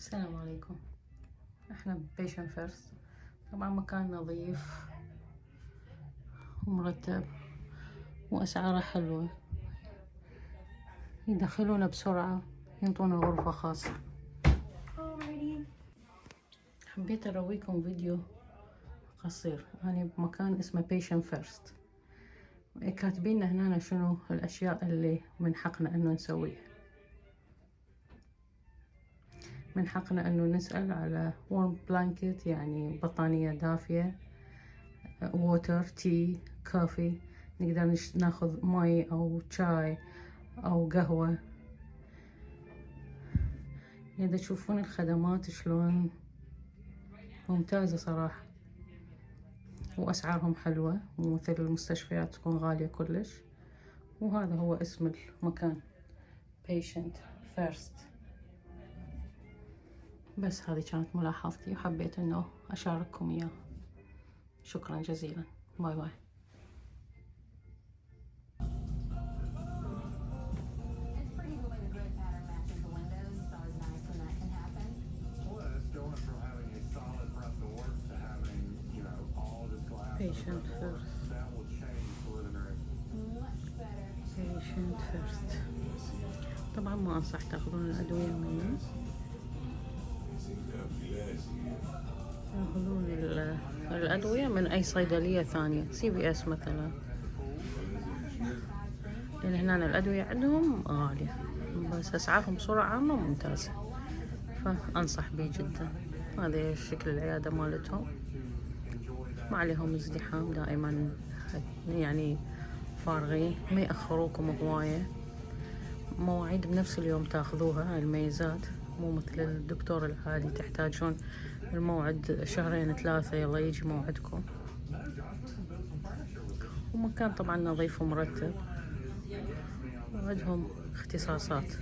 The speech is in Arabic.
السلام عليكم. احنا بيشن فيرست. طبعا مكان نظيف ومرتب واسعاره حلوة، يدخلونا بسرعة، ينطونا غرفة خاصة. حبيت ارويكم فيديو قصير. أنا بمكان اسمه بيشن فيرست، كاتبين هنا شنو الاشياء اللي من حقنا انه نسويها. من حقنا انه نسأل على warm blanket، يعني بطانية دافية، ووتر، تي، كافي، نقدر ناخذ مي او شاي او قهوة. إذا تشوفون الخدمات شلون ممتازة صراحة، واسعارهم حلوة، مو مثل المستشفيات تكون غالية كلش. وهذا هو اسم المكان، Patient First. بس هذه كانت ملاحظتي وحبيت انه اشارككم اياها. شكرا جزيلا. باي باي. Patient first. Patient first. طبعا ما انصح تاخذون الادوية منه، تاخذون الادوية من اي صيدلية ثانية، CVS مثلا، لان هنا الادوية عندهم غالية بس اسعارهم بصورة عامة ممتازة، فانصح بيه جدا. هذا شكل العيادة مالتهم، ما عليهم ازدحام، دائما يعني فارغين، ما يأخروكم هواية. مواعيد بنفس اليوم تاخذوها، الميزات مو مثل الدكتور العادي تحتاجون الموعد شهرين ثلاثة يلا يجي موعدكم. ومكان طبعا نظيف ومرتب، وعندهم اختصاصات.